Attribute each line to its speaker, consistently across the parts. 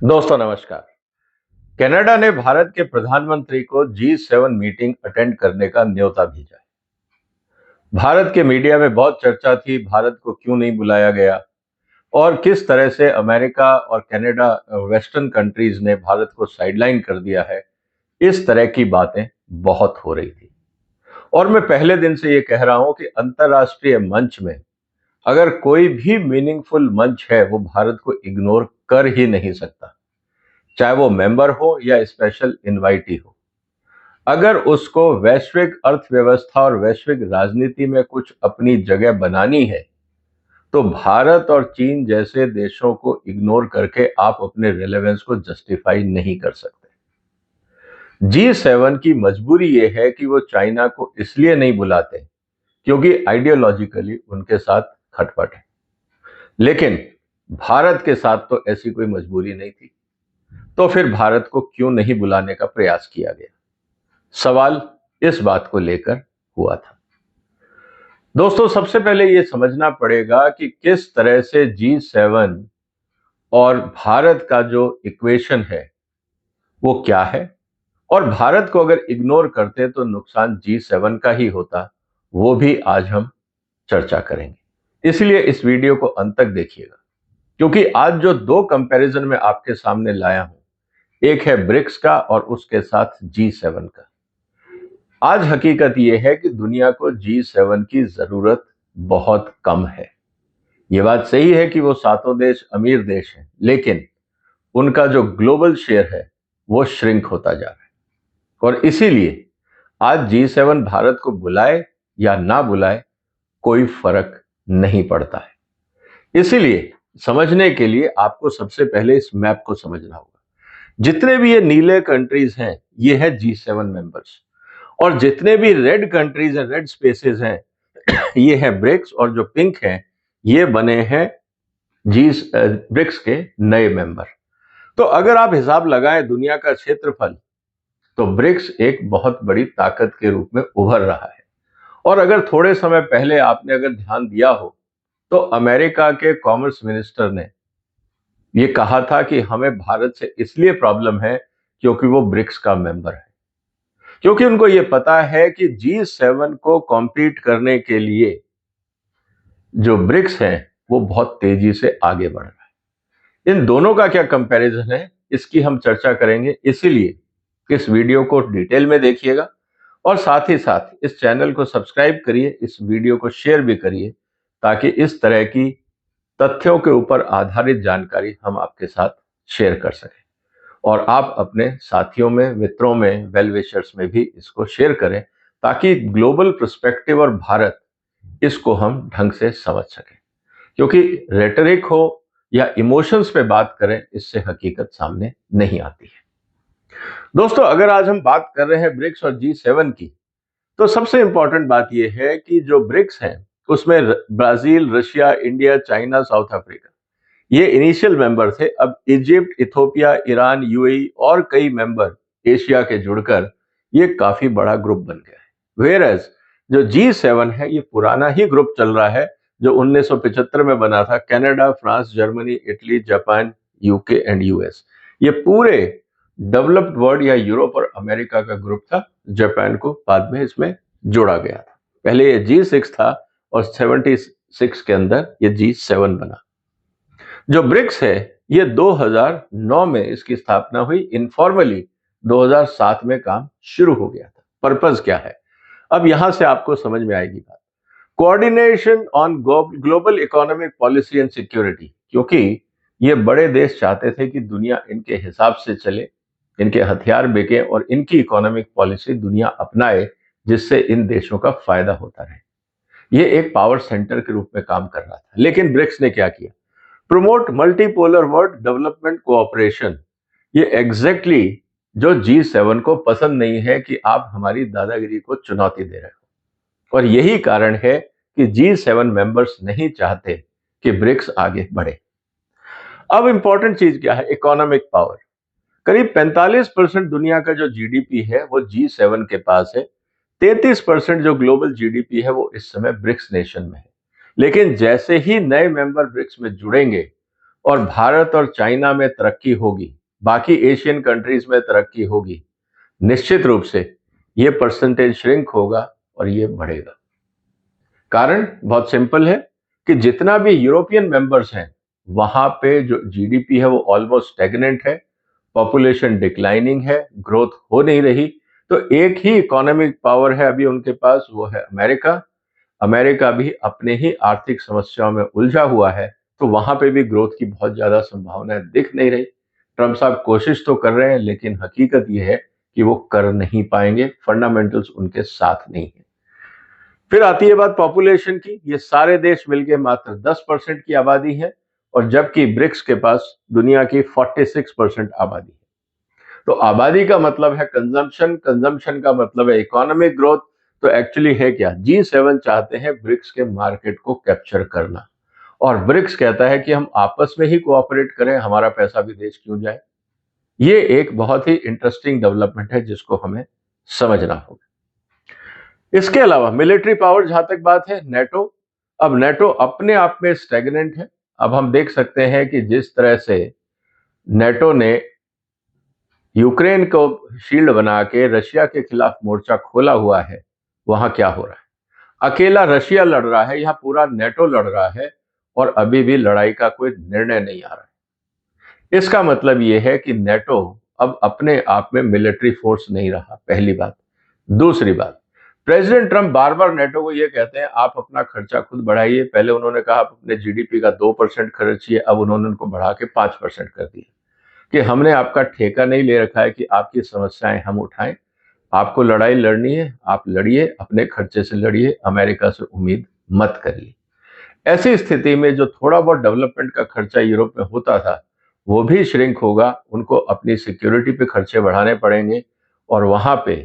Speaker 1: दोस्तों नमस्कार। कनाडा ने भारत के प्रधानमंत्री को G7 मीटिंग अटेंड करने का न्योता भेजा है। भारत के मीडिया में बहुत चर्चा थी, भारत को क्यों नहीं बुलाया गया और किस तरह से अमेरिका और कनाडा वेस्टर्न कंट्रीज ने भारत को साइडलाइन कर दिया है। इस तरह की बातें बहुत हो रही थी और मैं पहले दिन से ये कह रहा हूं कि अंतर्राष्ट्रीय मंच में अगर कोई भी मीनिंगफुल मंच है वो भारत को इग्नोर कर ही नहीं सकता, चाहे वो मेंबर हो या स्पेशल इनवाइटी हो। अगर उसको वैश्विक अर्थव्यवस्था और वैश्विक राजनीति में कुछ अपनी जगह बनानी है, तो भारत और चीन जैसे देशों को इग्नोर करके आप अपने रिलेवेंस को जस्टिफाई नहीं कर सकते। G7 की मजबूरी यह है कि वो चाइना को इसलिए नहीं बुलाते क्योंकि आइडियोलॉजिकली उनके साथ खटपट है, लेकिन भारत के साथ तो ऐसी कोई मजबूरी नहीं थी। तो फिर भारत को क्यों नहीं बुलाने का प्रयास किया गया? सवाल इस बात को लेकर हुआ था। दोस्तों, सबसे पहले यह समझना पड़ेगा कि किस तरह से G7 और भारत का जो इक्वेशन है वो क्या है, और भारत को अगर इग्नोर करते तो नुकसान G7 का ही होता। वो भी आज हम चर्चा करेंगे, इसलिए इस वीडियो को अंत तक देखिएगा, क्योंकि आज जो दो कंपैरिजन मैं आपके सामने लाया हूं, एक है ब्रिक्स का और उसके साथ G7 का। आज हकीकत यह है कि दुनिया को G7 की जरूरत बहुत कम है। यह बात सही है कि वो सातों देश अमीर देश हैं, लेकिन उनका जो ग्लोबल शेयर है वो श्रिंक होता जा रहा है, और इसीलिए आज G7 भारत को बुलाए या ना बुलाए कोई फर्क नहीं पड़ता है। इसीलिए समझने के लिए आपको सबसे पहले इस मैप को समझना होगा। जितने भी ये नीले कंट्रीज हैं, ये है G7 मेंबर्स, और जितने भी रेड कंट्रीज हैं, रेड स्पेसेस हैं, ये है ब्रिक्स, और जो पिंक हैं ये बने हैं जी ब्रिक्स के नए मेंबर। तो अगर आप हिसाब लगाएं दुनिया का क्षेत्रफल, तो ब्रिक्स एक बहुत बड़ी ताकत के रूप में उभर रहा है। और अगर थोड़े समय पहले आपने अगर ध्यान दिया हो, तो अमेरिका के कॉमर्स मिनिस्टर ने ये कहा था कि हमें भारत से इसलिए प्रॉब्लम है क्योंकि वो ब्रिक्स का मेंबर है, क्योंकि उनको ये पता है कि G7 को कॉम्पीट करने के लिए जो ब्रिक्स है वो बहुत तेजी से आगे बढ़ रहा है। इन दोनों का क्या कंपैरिजन है, इसकी हम चर्चा करेंगे। इसीलिए इस वीडियो को डिटेल में देखिएगा और साथ ही साथ इस चैनल को सब्सक्राइब करिए, इस वीडियो को शेयर भी करिए, ताकि इस तरह की तथ्यों के ऊपर आधारित जानकारी हम आपके साथ शेयर कर सकें और आप अपने साथियों में, मित्रों में, वेल विशर्स में भी इसको शेयर करें, ताकि ग्लोबल पर्सपेक्टिव और भारत, इसको हम ढंग से समझ सकें। क्योंकि रेटरिक हो या इमोशंस पे बात करें, इससे हकीकत सामने नहीं आती है। दोस्तों, अगर आज हम बात कर रहे हैं ब्रिक्स और G7 की, तो सबसे इंपॉर्टेंट बात यह है कि जो ब्रिक्स हैं उसमें Brazil, Russia, India, China, south Africa, ये इनिशियल मेंबर थे। अब इजिप्ट, इथोपिया, ईरान, यूएई और कई मेंबर एशिया के जुड़कर ये काफी बड़ा ग्रुप बन गया है। वेयर एज जो G7 है ये पुराना ही ग्रुप चल रहा है, जो 1975 में बना था। Canada, France, Germany, Italy, Japan, UK and US, ये पूरे डेवलप्ड वर्ल्ड या यूरोप और अमेरिका का ग्रुप था। जापान को बाद में इसमें जोड़ा गया था। पहले ये G6 था और 76 के अंदर ये G7 बना। जो ब्रिक्स है ये 2009 में इसकी स्थापना हुई। इनफॉर्मली 2007 में काम शुरू हो गया था। पर्पस क्या है, अब यहां से आपको समझ में आएगी बात। Coordination on global economic policy and security, क्योंकि ये बड़े देश चाहते थे कि दुनिया इनके हिसाब से चले, इनके हथियार बिके और इनकी इकोनॉमिक पॉलिसी दुनिया अपनाए, जिससे इन देशों का फायदा होता रहे। ये एक पावर सेंटर के रूप में काम कर रहा था। लेकिन ब्रिक्स ने क्या किया, promote multipolar world development cooperation. ये एग्जैक्टली जो G7 को पसंद नहीं है कि आप हमारी दादागिरी को चुनौती दे रहे हो, और यही कारण है कि G7 मेंबर्स नहीं चाहते कि ब्रिक्स आगे बढ़े। अब इंपॉर्टेंट चीज क्या है, इकोनॉमिक पावर। करीब 45% दुनिया का जो जीडीपी है वो G7 के पास है। 33% जो ग्लोबल जीडीपी है वो इस समय ब्रिक्स नेशन में है। लेकिन जैसे ही नए मेंबर ब्रिक्स में जुड़ेंगे, और भारत और चाइना में तरक्की होगी, बाकी एशियन कंट्रीज में तरक्की होगी, निश्चित रूप से ये परसेंटेज श्रिंक होगा और ये बढ़ेगा। कारण बहुत सिंपल है कि जितना भी यूरोपियन मेंबर्स हैं, वहां पे जो जीडीपी है वो ऑलमोस्ट स्टैग्नेंट है, पॉपुलेशन डिक्लाइनिंग है, ग्रोथ हो नहीं रही। तो एक ही इकोनॉमिक पावर है अभी उनके पास, वो है अमेरिका। अमेरिका भी अपने ही आर्थिक समस्याओं में उलझा हुआ है, तो वहां पे भी ग्रोथ की बहुत ज्यादा संभावनाएं दिख नहीं रही। ट्रंप साहब कोशिश तो कर रहे हैं, लेकिन हकीकत यह है कि वो कर नहीं पाएंगे, फंडामेंटल्स उनके साथ नहीं है। फिर आती है बात पॉपुलेशन की। ये सारे देश मिलके मात्र 10% की आबादी है, और जबकि ब्रिक्स के पास दुनिया की 46% आबादी है। तो आबादी का मतलब है कंजम्पशन, कंजम्पशन का मतलब है इकोनॉमिक ग्रोथ। तो एक्चुअली है क्या, G7 चाहते हैं ब्रिक्स के मार्केट को कैप्चर करना, और ब्रिक्स कहता है कि हम आपस में ही कोऑपरेट करें, हमारा पैसा विदेश क्यों जाए। ये एक बहुत ही इंटरेस्टिंग डेवलपमेंट है जिसको हमें समझना होगा। इसके अलावा मिलिट्री पावर जहां तक बात है, नेटो। अब नेटो अपने आप में स्टैग्नेंट है। अब हम देख सकते हैं कि जिस तरह से नेटो ने यूक्रेन को शील्ड बना के रशिया के खिलाफ मोर्चा खोला हुआ है, वहां क्या हो रहा है। अकेला रशिया लड़ रहा है, यहां पूरा नेटो लड़ रहा है, और अभी भी लड़ाई का कोई निर्णय नहीं आ रहा है। इसका मतलब यह है कि नेटो अब अपने आप में मिलिट्री फोर्स नहीं रहा, पहली बात। दूसरी बात, प्रेसिडेंट ट्रंप बार बार नेटो को यह कहते हैं आप अपना खर्चा खुद बढ़ाइए। पहले उन्होंने कहा आप अपने जीडीपी का 2% खर्चिए, अब उन्होंने उनको बढ़ा के 5% कर दिया कि हमने आपका ठेका नहीं ले रखा है कि आपकी समस्याएं हम उठाएं। आपको लड़ाई लड़नी है, आप लड़िए, अपने खर्चे से लड़िए, अमेरिका से उम्मीद मत करिए। ऐसी स्थिति में जो थोड़ा बहुत डेवलपमेंट का खर्चा यूरोप में होता था, वो भी श्रिंक होगा। उनको अपनी सिक्योरिटी पे खर्चे बढ़ाने पड़ेंगे, और वहां पे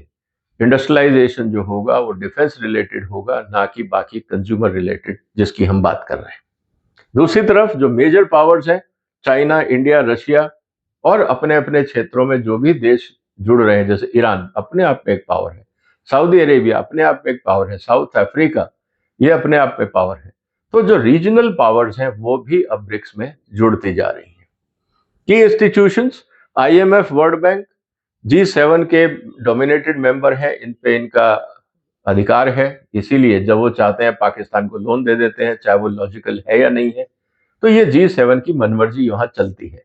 Speaker 1: इंडस्ट्रियलाइजेशन जो होगा वो डिफेंस रिलेटेड होगा, ना कि बाकी कंज्यूमर रिलेटेड जिसकी हम बात कर रहे हैं। दूसरी तरफ जो मेजर पावर्स हैं, चाइना, इंडिया, रशिया, और अपने अपने क्षेत्रों में जो भी देश जुड़ रहे हैं, जैसे ईरान अपने आप में एक पावर है, सऊदी अरेबिया अपने आप में एक पावर है, साउथ अफ्रीका ये अपने आप में पावर है। तो जो रीजनल पावर्स हैं वो भी अब ब्रिक्स में जुड़ती जा रही हैं। की institutions, IMF, world bank, G7 के डोमिनेटेड मेंबर हैं, इन पे इनका अधिकार है। इसीलिए जब वो चाहते हैं पाकिस्तान को लोन दे देते हैं, चाहे वो लॉजिकल है या नहीं है। तो ये G7 की मनमर्जी वहां चलती है।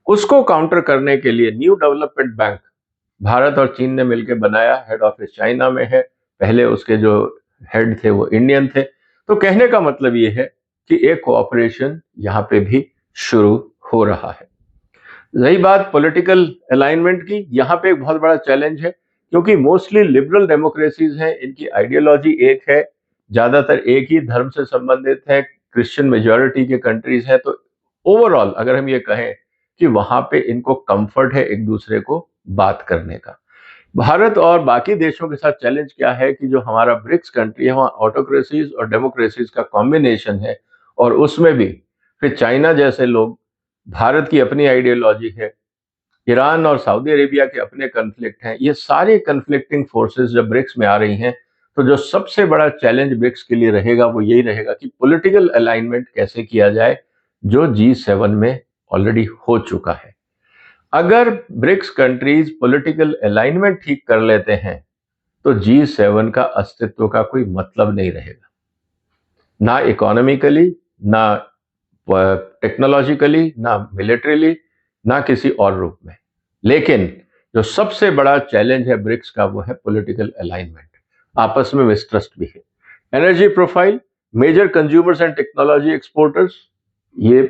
Speaker 1: उसको काउंटर करने के लिए न्यू डेवलपमेंट बैंक भारत और चीन ने मिलकर बनाया, हेड ऑफिस चाइना में है, पहले उसके जो हेड थे वो इंडियन थे। तो कहने का मतलब ये है कि एक कोऑपरेशन यहाँ पे भी शुरू हो रहा है। रही बात पॉलिटिकल अलाइनमेंट की, यहाँ पे एक बहुत बड़ा चैलेंज है, क्योंकि मोस्टली लिबरल डेमोक्रेसीज हैं, इनकी आइडियोलॉजी एक है, ज्यादातर एक ही धर्म से संबंधित है, क्रिश्चियन मेजोरिटी के कंट्रीज है। तो ओवरऑल अगर हम ये कहें कि वहां पे इनको कंफर्ट है एक दूसरे को बात करने का। भारत और बाकी देशों के साथ चैलेंज क्या है कि जो हमारा ब्रिक्स कंट्री है वहाँ ऑटोक्रेसीज और डेमोक्रेसीज का कॉम्बिनेशन है, और उसमें भी फिर चाइना जैसे लोग, भारत की अपनी आइडियोलॉजी है, ईरान और सऊदी अरेबिया के अपने कन्फ्लिक्ट हैं। ये सारे कन्फ्लिक्टिंग फोर्सेस जब ब्रिक्स में आ रही हैं, तो जो सबसे बड़ा चैलेंज ब्रिक्स के लिए रहेगा वो यही रहेगा कि पॉलिटिकल अलाइनमेंट कैसे किया जाए, जो G7 में ऑलरेडी हो चुका है। अगर ब्रिक्स कंट्रीज पॉलिटिकल अलाइनमेंट ठीक कर लेते हैं, तो G7 का अस्तित्व का कोई मतलब नहीं रहेगा, ना इकोनॉमिकली, ना टेक्नोलॉजिकली, ना मिलिट्रीली, ना किसी और रूप में। लेकिन जो सबसे बड़ा चैलेंज है ब्रिक्स का वो है पॉलिटिकल अलाइनमेंट, आपस में मिसट्रस्ट भी है। Energy profile, major consumers and technology exporters, ये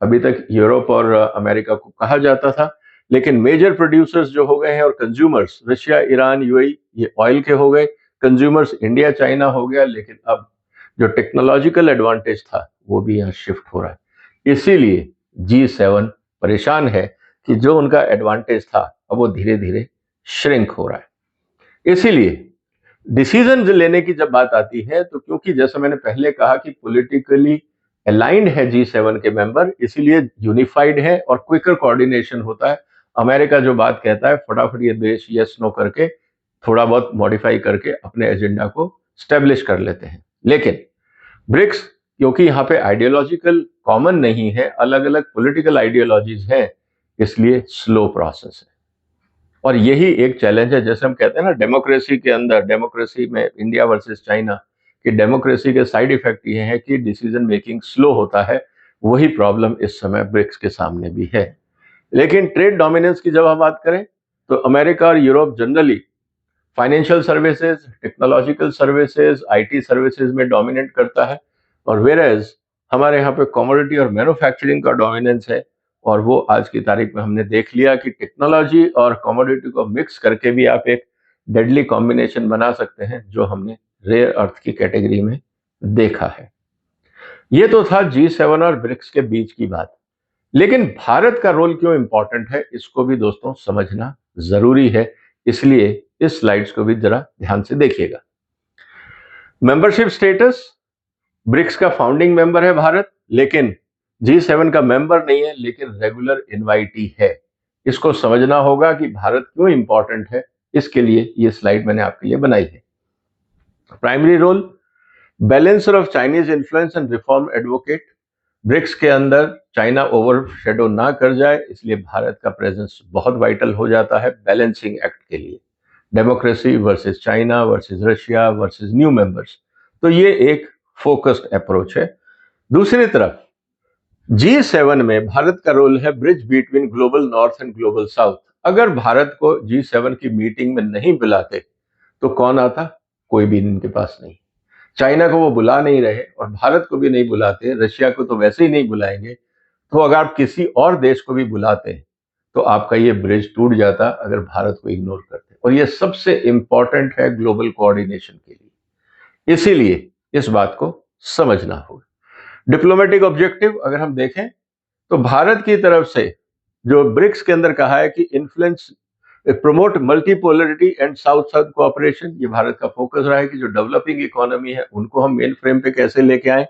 Speaker 1: अभी तक यूरोप और अमेरिका को कहा जाता था, लेकिन मेजर प्रोड्यूसर्स जो हो गए हैं और कंज्यूमर्स, रशिया, ईरान, यूएई, ये ऑयल के हो गए। कंज्यूमर्स इंडिया, चाइना हो गया। लेकिन अब जो टेक्नोलॉजिकल एडवांटेज था वो भी यहाँ शिफ्ट हो रहा है। इसीलिए G7 परेशान है कि जो उनका एडवांटेज था अब वो धीरे धीरे श्रिंक हो रहा है। इसीलिए डिसीजन लेने की जब बात आती है, तो क्योंकि जैसा मैंने पहले कहा कि पॉलिटिकली अलाइंड है G7 के मेंबर, इसीलिए यूनिफाइड है और क्विकर कोऑर्डिनेशन होता है। अमेरिका जो बात कहता है फटाफट ये देश यस नो करके, थोड़ा बहुत मॉडिफाई करके अपने एजेंडा को स्टेब्लिश कर लेते हैं। लेकिन ब्रिक्स क्योंकि यहाँ पे आइडियोलॉजिकल कॉमन नहीं है, अलग अलग पॉलिटिकल आइडियोलॉजीज हैं, इसलिए स्लो प्रोसेस है। और यही एक चैलेंज है, जैसे हम कहते हैं ना डेमोक्रेसी के अंदर, डेमोक्रेसी में इंडिया वर्सेस चाइना, कि डेमोक्रेसी के साइड इफेक्ट ये है कि डिसीजन मेकिंग स्लो होता है। वही प्रॉब्लम इस समय ब्रिक्स के सामने भी है। लेकिन ट्रेड डोमिनेंस की जब हम बात करें तो अमेरिका और Europe generally financial services, technological services, IT services में डोमिनेट करता है, और वेरएज हमारे यहाँ पे कमोडिटी और मैन्युफैक्चरिंग का डोमिनेंस है। और वो आज की तारीख में हमने देख लिया कि टेक्नोलॉजी और कमोडिटी को मिक्स करके भी आप एक डेडली कॉम्बिनेशन बना सकते हैं, जो हमने रेयर अर्थ की कैटेगरी में देखा है। ये तो था G7 और ब्रिक्स के बीच की बात। लेकिन भारत का रोल क्यों इंपॉर्टेंट है, इसको भी दोस्तों समझना जरूरी है, इसलिए इस स्लाइड्स को भी जरा ध्यान से देखिएगा। मेंबरशिप स्टेटस, ब्रिक्स का फाउंडिंग मेंबर है भारत, लेकिन G7 का मेंबर नहीं है, लेकिन रेगुलर इनवाइटी है। इसको समझना होगा कि भारत क्यों इंपॉर्टेंट है, इसके लिए ये स्लाइड मैंने आपके लिए बनाई है। Primary role, balancer of Chinese influence and reform advocate. BRICS के अंदर चाइना ओवरशैडो ना कर जाए, इसलिए भारत का प्रेजेंस बहुत वाइटल हो जाता है बैलेंसिंग एक्ट के लिए। Democracy versus China versus Russia versus new members, तो ये एक फोकस्ड अप्रोच है। दूसरी तरफ G7 में भारत का रोल है bridge between global north and global south. अगर भारत को G7 की मीटिंग में नहीं बुलाते तो कौन आता? कोई भी इनके पास नहीं। चाइना को वो बुला नहीं रहे और भारत को भी नहीं बुलाते, रशिया को तो वैसे ही नहीं बुलाएंगे, तो अगर आप किसी और देश को भी बुलाते तो आपका ये ब्रिज टूट जाता अगर भारत को इग्नोर करते। और ये सबसे इंपॉर्टेंट है ग्लोबल कोऑर्डिनेशन के लिए, इसीलिए इस बात को समझना होगा। डिप्लोमेटिक ऑब्जेक्टिव अगर हम देखें तो भारत की तरफ से जो ब्रिक्स के अंदर कहा है कि influence promote multipolarity and South South cooperation, ये भारत का फोकस रहा है कि जो डेवलपिंग इकोनॉमी है उनको हम मेन फ्रेम पे कैसे लेके आए।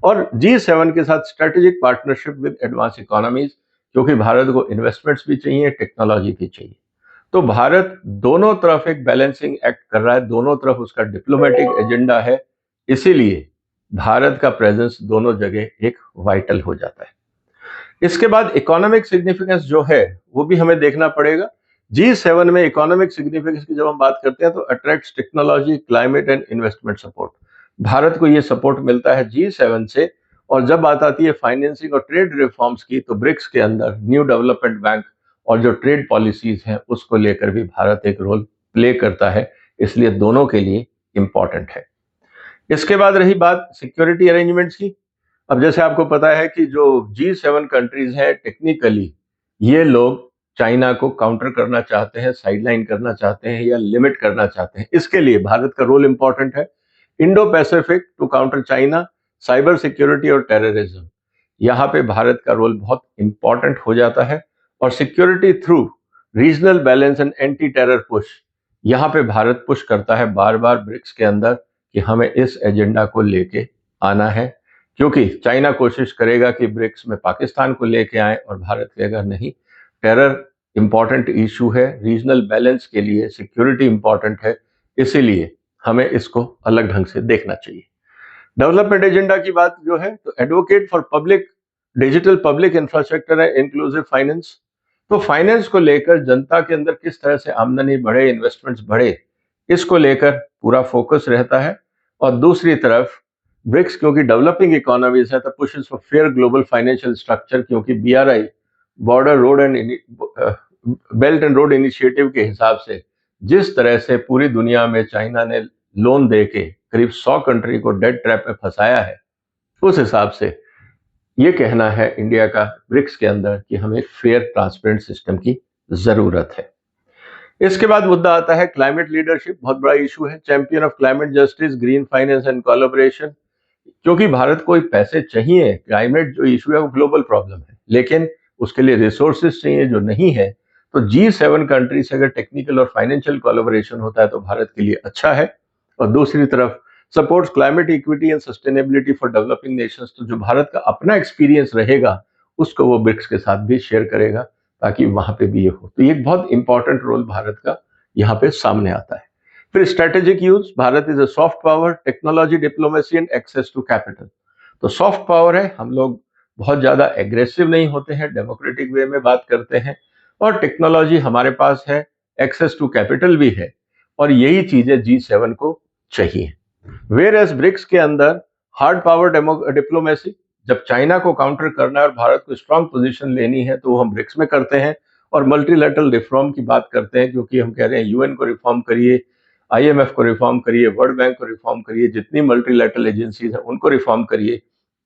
Speaker 1: और G7 के साथ strategic partnership with advance economies, क्योंकि भारत को इन्वेस्टमेंट्स भी चाहिए, टेक्नोलॉजी भी चाहिए। तो भारत दोनों तरफ एक बैलेंसिंग एक्ट कर रहा है, दोनों तरफ उसका डिप्लोमेटिक एजेंडा है, इसीलिए भारत का प्रेजेंस दोनों जगह एक वाइटल हो जाता है। इसके बाद इकोनॉमिक सिग्निफिकेंस जो है वो भी हमें देखना पड़ेगा। G7 में इकोनॉमिक सिग्निफिकेंस की जब हम बात करते हैं तो attracts technology, climate and investment support. Bharat को ये सपोर्ट मिलता है G7 से। और जब बात आती है फाइनेंसिंग और ट्रेड रिफॉर्म्स की, तो ब्रिक्स के अंदर न्यू डेवलपमेंट बैंक और जो ट्रेड पॉलिसीज हैं उसको लेकर भी भारत एक रोल प्ले करता है, इसलिए दोनों के लिए इंपॉर्टेंट है। इसके बाद रही बात सिक्योरिटी अरेंजमेंट्स की। अब जैसे आपको पता है कि जो G7 कंट्रीज हैं, टेक्निकली ये लोग चाइना को काउंटर करना चाहते हैं, साइडलाइन करना चाहते हैं या लिमिट करना चाहते हैं। इसके लिए भारत का रोल इंपॉर्टेंट है। Indo Pacific to counter China, cyber security और टेररिज्म, यहाँ पे भारत का रोल बहुत इंपॉर्टेंट हो जाता है। और security through regional balance and anti terror push, यहाँ पे भारत पुश करता है बार बार ब्रिक्स के अंदर कि हमें इस एजेंडा को लेके आना है, क्योंकि चाइना कोशिश करेगा कि ब्रिक्स में पाकिस्तान को लेके आए और भारत कहेगा नहीं, टेरर इंपॉर्टेंट इशू है, रीजनल बैलेंस के लिए सिक्योरिटी इंपॉर्टेंट है, इसीलिए हमें इसको अलग ढंग से देखना चाहिए। डेवलपमेंट एजेंडा की बात जो है तो advocate for public digital public infrastructure है, इंक्लूसिव फाइनेंस। तो फाइनेंस को लेकर जनता के अंदर किस तरह से आमदनी बढ़े, इन्वेस्टमेंट्स बढ़े, इसको लेकर पूरा फोकस रहता है। और दूसरी तरफ ब्रिक्स क्योंकि डेवलपिंग इकोनॉमीज है, तो pushes for fair global financial structure, क्योंकि BRI border road and belt and road initiative के हिसाब से जिस तरह से पूरी दुनिया में चाइना ने लोन देके करीब 100 कंट्री को डेट ट्रैप में फंसाया है, उस हिसाब से ये कहना है इंडिया का ब्रिक्स के अंदर कि हमें फेयर ट्रांसपेरेंट सिस्टम की जरूरत है। इसके बाद मुद्दा आता है क्लाइमेट लीडरशिप, बहुत बड़ा इशू है। Champion of climate justice, green finance and collaboration, क्योंकि भारत को पैसे चाहिए, क्लाइमेट जो इशू है वो ग्लोबल प्रॉब्लम है, लेकिन उसके लिए रिसोर्सेज चाहिए जो नहीं है। तो G7 कंट्री से अगर टेक्निकल और फाइनेंशियल कोलैबोरेशन होता है तो भारत के लिए अच्छा है। और दूसरी तरफ supports climate equity and sustainability for developing Nations, तो जो भारत का अपना एक्सपीरियंस रहेगा उसको वो ब्रिक्स के साथ भी शेयर करेगा ताकि वहां पे भी ये हो। तो ये बहुत इंपॉर्टेंट रोल भारत का यहाँ पे सामने आता है। फिर strategic use, Bharat is a soft power, technology, diplomacy and access to capital. तो सॉफ्ट पावर है, हम लोग बहुत ज़्यादा एग्रेसिव नहीं होते हैं, डेमोक्रेटिक वे में बात करते हैं, और टेक्नोलॉजी हमारे पास है, एक्सेस टू कैपिटल भी है, और यही चीज़ें G7 को चाहिए। वेयर एज ब्रिक्स के अंदर हार्ड पावर डिप्लोमेसी, जब चाइना को काउंटर करना है और भारत को स्ट्रांग पोजीशन लेनी है तो वो हम ब्रिक्स में करते हैं, और मल्टीलैटरल रिफॉर्म की बात करते हैं, क्योंकि हम कह रहे हैं यूएन को रिफॉर्म करिए, आईएमएफ को रिफॉर्म करिए, वर्ल्ड बैंक को रिफॉर्म करिए, जितनी मल्टीलैटरल एजेंसीज हैं उनको रिफॉर्म करिए,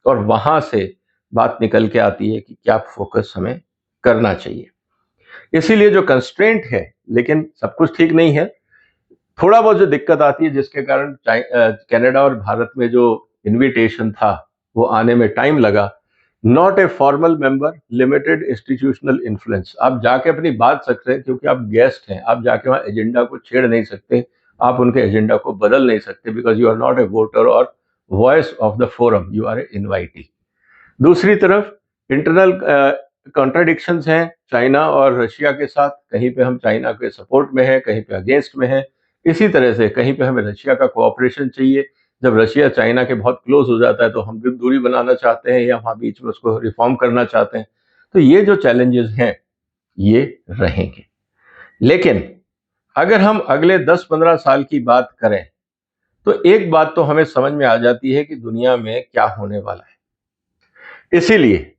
Speaker 1: और वहां से बात निकल के आती है कि क्या फोकस हमें करना चाहिए। इसीलिए जो कंस्ट्रेंट है, लेकिन सब कुछ ठीक नहीं है, थोड़ा बहुत जो दिक्कत आती है जिसके कारण कनाडा और भारत में जो इनविटेशन था वो आने में टाइम लगा। Not a formal member, limited institutional influence, आप जाके अपनी बात सकते हैं क्योंकि आप गेस्ट हैं, आप जाके वहां एजेंडा को छेड़ नहीं सकते, आप उनके एजेंडा को बदल नहीं सकते, because you are not a voter और voice of the forum, you are a invitee. दूसरी तरफ इंटरनल कॉन्ट्राडिक्शंस हैं चाइना और रशिया के साथ, कहीं पे हम चाइना के सपोर्ट में हैं, कहीं पे अगेंस्ट में हैं। इसी तरह से कहीं पे हमें रशिया का कोऑपरेशन चाहिए, जब रशिया चाइना के बहुत क्लोज हो जाता है तो हम भी दूरी बनाना चाहते हैं या वहां बीच में उसको रिफॉर्म करना चाहते हैं। तो ये जो चैलेंजेस हैं ये रहेंगे, लेकिन अगर हम अगले 10-15 साल की बात करें तो एक बात तो हमें समझ में आ जाती है कि दुनिया में क्या होने वाला है। इसीलिए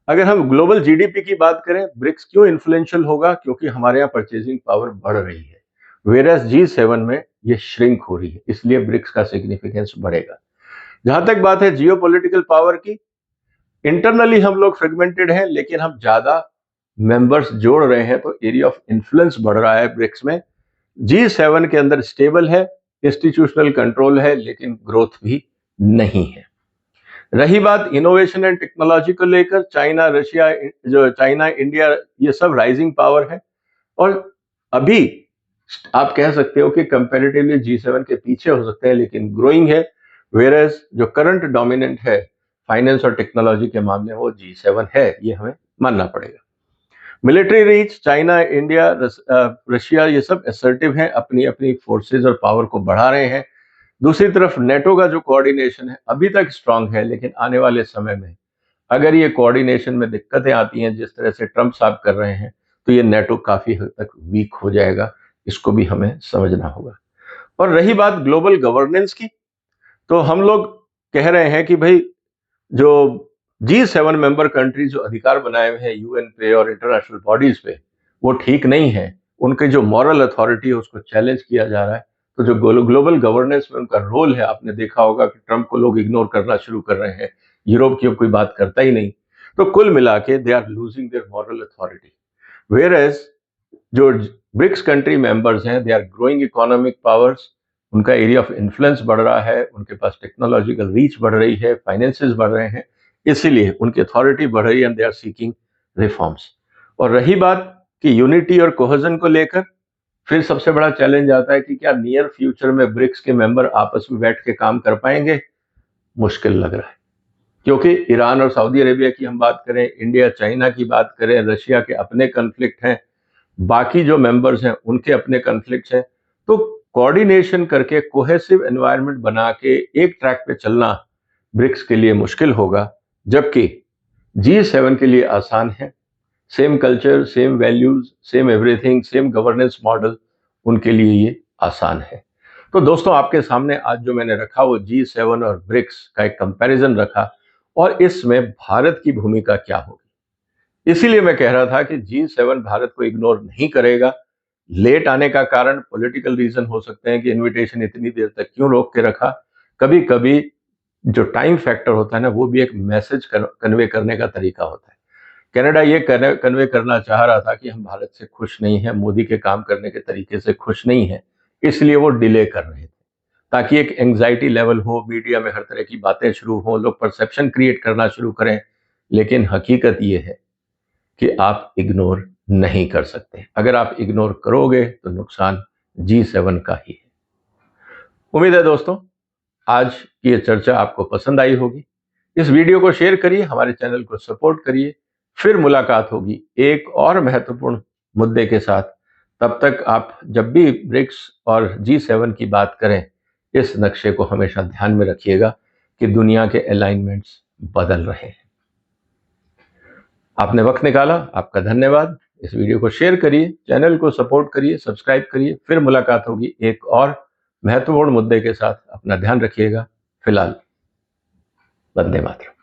Speaker 1: अगर हम ग्लोबल जीडीपी की बात करें, ब्रिक्स क्यों इन्फ्लुएंशियल होगा, क्योंकि हमारे यहाँ परचेजिंग पावर बढ़ रही है, वेरएस G7 में ये श्रिंक हो रही है, इसलिए ब्रिक्स का सिग्निफिकेंस बढ़ेगा। जहां तक बात है जियोपॉलिटिकल पावर की, इंटरनली हम लोग फ्रेगमेंटेड हैं, लेकिन हम ज्यादा मेंबर्स जोड़ रहे हैं तो एरिया ऑफ इन्फ्लुएंस बढ़ रहा है ब्रिक्स में। G7 के अंदर स्टेबल है, इंस्टीट्यूशनल कंट्रोल है, लेकिन ग्रोथ भी नहीं है। रही बात इनोवेशन एंड टेक्नोलॉजी को लेकर, चाइना रशिया, जो चाइना इंडिया, ये सब राइजिंग पावर है, और अभी आप कह सकते हो कि कंपैरेटिवली G7 के पीछे हो सकते हैं, लेकिन ग्रोइंग है। वेयरएज जो करंट डोमिनेंट है फाइनेंस और टेक्नोलॉजी के मामले में वो G7 है, ये हमें मानना पड़ेगा। Military reach, China India Russia ये सब असर्टिव हैं, अपनी अपनी फोर्सेज और पावर को बढ़ा रहे हैं। दूसरी तरफ नेटो का जो कोऑर्डिनेशन है अभी तक स्ट्रांग है, लेकिन आने वाले समय में अगर ये कोऑर्डिनेशन में दिक्कतें आती हैं जिस तरह से ट्रंप साहब कर रहे हैं, तो ये नेटो काफी हद तक वीक हो जाएगा, इसको भी हमें समझना होगा। और रही बात ग्लोबल गवर्नेंस की, तो हम लोग कह रहे हैं कि भाई जो G7 मेंबर कंट्री जो अधिकार बनाए हुए हैं यूएन पे और इंटरनेशनल बॉडीज पे, वो ठीक नहीं है, उनके जो मॉरल अथॉरिटी है उसको चैलेंज किया जा रहा है। तो जो ग्लोबल गवर्नेंस में उनका रोल है, आपने देखा होगा कि ट्रंप को लोग इग्नोर करना शुरू कर रहे हैं, यूरोप की अब कोई बात करता ही नहीं। तो कुल मिला के they are losing their moral authority, whereas जो ब्रिक्स कंट्री मेंबर्स हैं they are growing economic powers, उनका एरिया ऑफ इन्फ्लुएंस बढ़ रहा है, उनके पास टेक्नोलॉजिकल रीच बढ़ रही है, फाइनेंसेस बढ़ रहे हैं, इसीलिए उनकी अथॉरिटी बढ़ रही है and they are seeking reforms. और रही बात कि यूनिटी और कोहेजन को लेकर, फिर सबसे बड़ा चैलेंज आता है कि क्या नियर फ्यूचर में ब्रिक्स के मेंबर आपस में बैठ के काम कर पाएंगे। मुश्किल लग रहा है, क्योंकि ईरान और सऊदी अरेबिया की हम बात करें, इंडिया चाइना की बात करें, रशिया के अपने कन्फ्लिक्ट हैं, बाकी जो मेंबर्स हैं उनके अपने कन्फ्लिक्ट्स हैं। तो कोऑर्डिनेशन करके कोहेसिव एनवायरनमेंट बना के एक ट्रैक पे चलना ब्रिक्स के लिए मुश्किल होगा, जबकि G7 के लिए आसान है। Same culture, same values, same everything, same governance model, उनके लिए ये आसान है। तो दोस्तों, आपके सामने आज जो मैंने रखा वो G7 और ब्रिक्स का एक कंपैरिजन रखा, और इसमें भारत की भूमिका क्या होगी। इसीलिए मैं कह रहा था कि G7 भारत को इग्नोर नहीं करेगा। लेट आने का कारण पॉलिटिकल रीजन हो सकते हैं कि इनविटेशन इतनी देर तक क्यों रोक के रखा। कभी कभी जो टाइम फैक्टर होता है ना, वो भी एक मैसेज कन्वे करने का तरीका होता है। कनाडा ये कन्वे करना चाह रहा था कि हम भारत से खुश नहीं हैं, मोदी के काम करने के तरीके से खुश नहीं हैं, इसलिए वो डिले कर रहे थे, ताकि एक एंग्जाइटी लेवल हो, मीडिया में हर तरह की बातें शुरू हो, लोग परसेप्शन क्रिएट करना शुरू करें। लेकिन हकीकत ये है कि आप इग्नोर नहीं कर सकते। अगर आप इग्नोर करोगे तो नुकसान G7 का ही है। उम्मीद है दोस्तों आज की ये चर्चा आपको पसंद आई होगी। इस वीडियो को शेयर करिए, हमारे चैनल को सपोर्ट करिए। फिर मुलाकात होगी एक और महत्वपूर्ण मुद्दे के साथ। तब तक आप जब भी ब्रिक्स और G7 की बात करें, इस नक्शे को हमेशा ध्यान में रखिएगा कि दुनिया के अलाइनमेंट्स बदल रहे हैं। आपने वक्त निकाला, आपका धन्यवाद। इस वीडियो को शेयर करिए, चैनल को सपोर्ट करिए, सब्सक्राइब करिए। फिर मुलाकात होगी एक और महत्वपूर्ण मुद्दे के साथ। अपना ध्यान रखिएगा। फिलहाल वंदे मातरम।